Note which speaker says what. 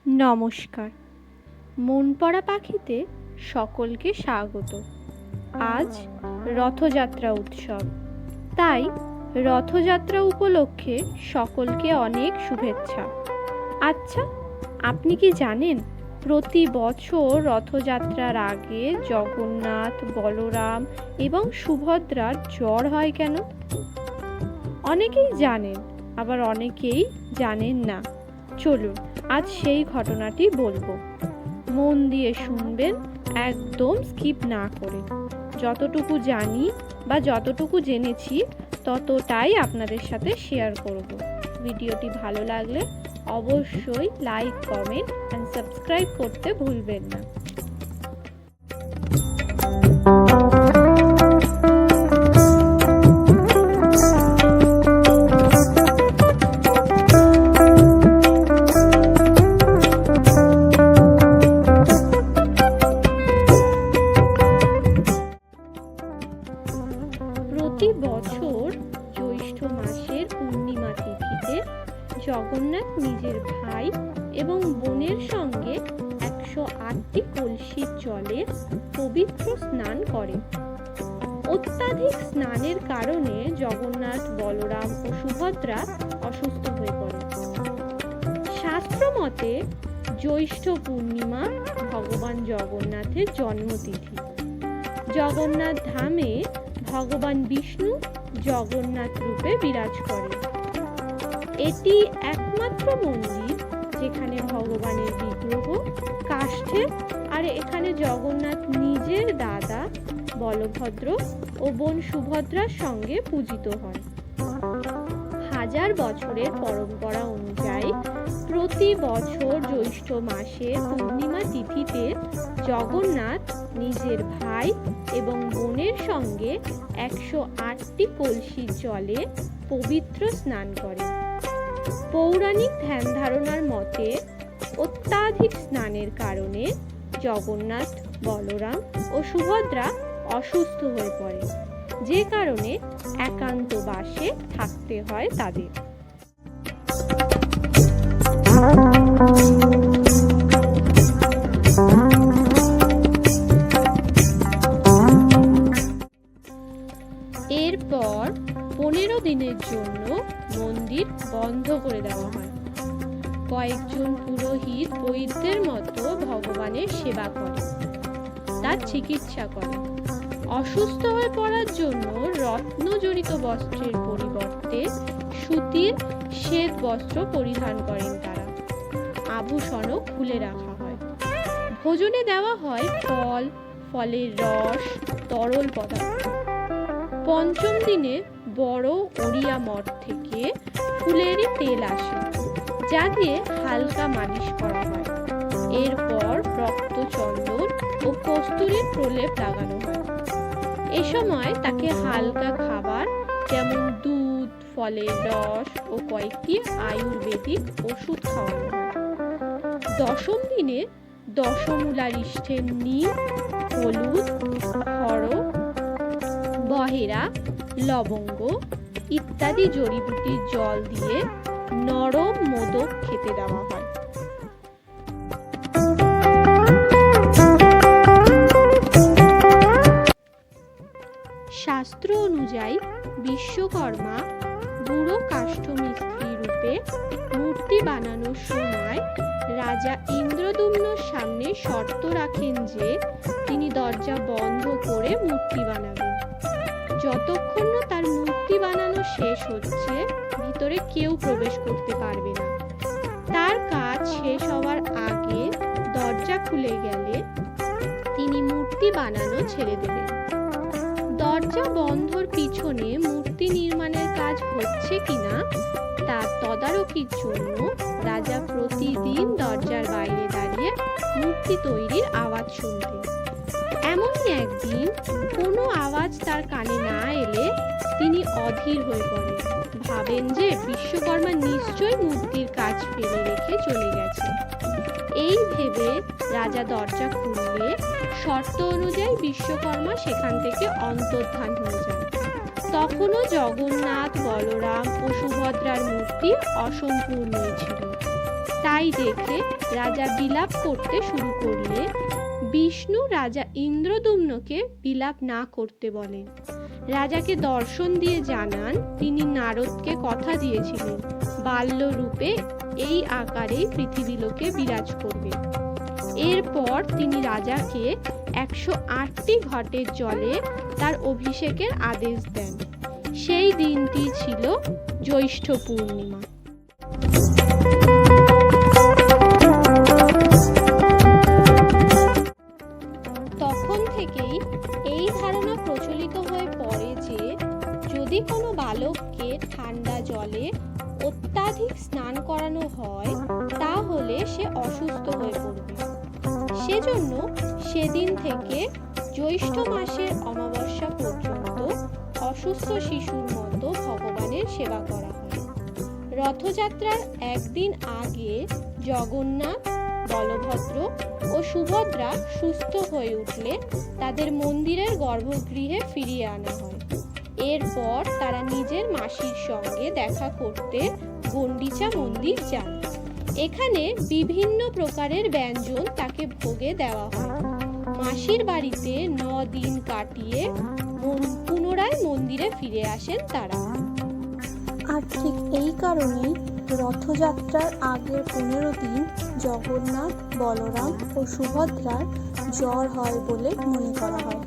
Speaker 1: নমস্কার। মন পড়া পাখিতে সকলকে স্বাগত। আজ রথযাত্রা উৎসব, তাই রথযাত্রা উপলক্ষে সকলকে অনেক শুভেচ্ছা। আচ্ছা, আপনি কি জানেন প্রতি বছর রথযাত্রার আগে জগন্নাথ, বলরাম এবং সুভদ্রার জ্বর হয় কেন? অনেকেই জানেন, আবার অনেকেই জানেন না। চলুন আজ সেই ঘটনাটি বলবো। মন দিয়ে শুনবেন, একদম স্কিপ না করে। যতটুকু জানি বা যতটুকু জেনেছি ততটাই আপনাদের সাথে শেয়ার করব। ভিডিওটি ভালো লাগলে অবশ্যই লাইক, কমেন্ট অ্যান্ড সাবস্ক্রাইব করতে ভুলবেন না। প্রতি বছর জ্যৈষ্ঠ মাসের পূর্ণিমা তিথিতে জগন্নাথ নিজের ভাই এবং বোনের সঙ্গে 108টি কলসির জলে পবিত্র স্নান করেন। অত্যাধিক স্নানের কারণে জগন্নাথ, বলরাম ও সুভদ্রা অসুস্থ হয়ে পড়ে। শাস্ত্র মতে জ্যৈষ্ঠ পূর্ণিমা ভগবান জগন্নাথের জন্মতিথি। জগন্নাথ ধামে ভগবান বিষ্ণু জগন্নাথ রূপে বিরাজ করেন। এটি একমাত্র মন্দির যেখানে ভগবানের বিগ্রহ কাষ্ঠের, আর এখানে জগন্নাথ নিজের দাদা বলভদ্র ও বোন সুভদ্রার সঙ্গে পূজিত হন। হাজার বছরের পরম্পরা অনুযায়ী প্রতি বছর জ্যৈষ্ঠ মাসে পূর্ণিমা তিথিতে জগন্নাথ নিজের ভাই এবং বোনের সঙ্গে 108টি কলসির জলে পবিত্র স্নান করেন। পৌরাণিক ধ্যান ধারণার মতে অত্যাধিক স্নানের কারণে জগন্নাথ, বলরাম ও সুভদ্রা অসুস্থ হয়ে পড়ে, যে কারণে একান্তবাসে থাকতে হয় তাদের। এরপর 15 দিনের জন্য মন্দির বন্ধ করে দেওয়া হয়। কয়েকজন পুরোহিত বৈদ্যের মতো ভগবানের সেবা করে, তার চিকিৎসা করে। অসুস্থ হয়ে পড়ার জন্য রত্নজড়িত বস্ত্রের পরিবর্তে সুতির শ্বেত বস্ত্র পরিধান করেন তারা। আভূষণও খুলে রাখা হয়। ভোজনে দেওয়া হয় ফল, ফলের রস, তরল পদার্থ। পঞ্চম দিনে বড় ওড়িয়া মঠ থেকে ফুলেরই তেল আসে, যা দিয়ে হালকা মালিশ করা হয়। এরপর রক্তচন্দন ও কস্তুরীর প্রলেপ লাগানো হয়। এ সময় তাকে হালকা খাবার যেমন দুধ, ফলের রস ও কয়েকটি আয়ুর্বেদিক ওষুধ খাওয়ানো হয়। দশম দিনে দশমূলারিষ্ঠের নিম, হলুদ, হরড়, বহেরা, লবঙ্গ ইত্যাদি জড়িবুটির জল দিয়ে নরম মোদক খেতে দেওয়া হয়। শাস্ত্র অনুযায়ী বিশ্বকর্মা বুড়ো কাষ্ঠমিস্ত্রি রূপে মূর্তি বানানোর সময় রাজা ইন্দ্রদ্যুম্নর সামনে শর্ত রাখেন যে তিনি দরজা বন্ধ করে মূর্তি বানাবেন। যতক্ষণ না তার মূর্তি বানানো শেষ হচ্ছে, ভিতরে কেউ প্রবেশ করতে পারবে না। তার কাজ শেষ হওয়ার আগে দরজা খুলে গেলে তিনি মূর্তি বানানো ছেড়ে দেবেন। দরজা বন্ধর পিছনে মূর্তি নির্মাণের কাজ হচ্ছে কিনা তার তদারকির জন্য রাজা প্রতিদিন দরজার বাইরে দাঁড়িয়ে মূর্তি তৈরির আওয়াজ শুনতেন। এমনই একদিন কোনো আওয়াজ তার কানে না এলে তিনি অধীর হয়ে পড়েন। ভাবেন যে বিশ্বকর্মা নিশ্চয়ই মূর্তির কাজ ফেলে রেখে চলে গেছে। এই ভেবে রাজা দরজা খুললে শর্ত অনুযায়ী বিশ্বকর্মা সেখান থেকে অন্তর্ধান হয়ে যান। তখনও জগন্নাথ, বলরাম ও সুভদ্রার মূর্তি অসম্পূর্ণই ছিল। তাই দেখে রাজা বিলাপ করতে শুরু করলে বিষ্ণু রাজা ইন্দ্রদ্যুম্নকে বিলাপ না করতে বলেন। রাজাকে দর্শন দিয়ে জানান তিনি নারদকে কথা দিয়েছিলেন বাল্য রূপে এই আকারেই পৃথিবীলোকে বিরাজ করবে। এরপর তিনি রাজাকে 108টি ঘটের জলে তার অভিষেকের আদেশ দেন। সেই দিনটি ছিল জ্যৈষ্ঠ পূর্ণিমা। তখন থেকেই এই ধারণা প্রচলিত হয়ে পড়ে যে যদি কোনো বালককে ঠান্ডা জলে অত্যাধিক স্নান করানো হয় তাহলে সে অসুস্থ হয়ে পড়বে। সেজন্য সেদিন থেকে জ্যৈষ্ঠ মাসের অমাবস্যা পর্যন্ত অসুস্থ শিশুর মতো ভগবানের সেবা করা হয়। রথযাত্রার একদিন আগে জগন্নাথ, বলভদ্র ও সুভদ্রা সুস্থ হয়ে উঠলে তাদের মন্দিরের গর্ভগৃহে ফিরিয়ে আনা হয়। এরপর তারা নিজের মাসির সঙ্গে দেখা করতে গন্ডিচা মন্দির যান। এখানে বিভিন্ন প্রকারের ব্যঞ্জন তাকে ভোগে দেওয়া হয়। মাসির বাড়িতে 9 দিন কাটিয়ে পুনরায় মন্দিরে ফিরে আসেন তারা।
Speaker 2: আর ঠিক এই কারণেই রথযাত্রার আগের 15 দিন জগন্নাথ, বলরাম ও সুভদ্রার জ্বর হয় বলে মনে করা হয়।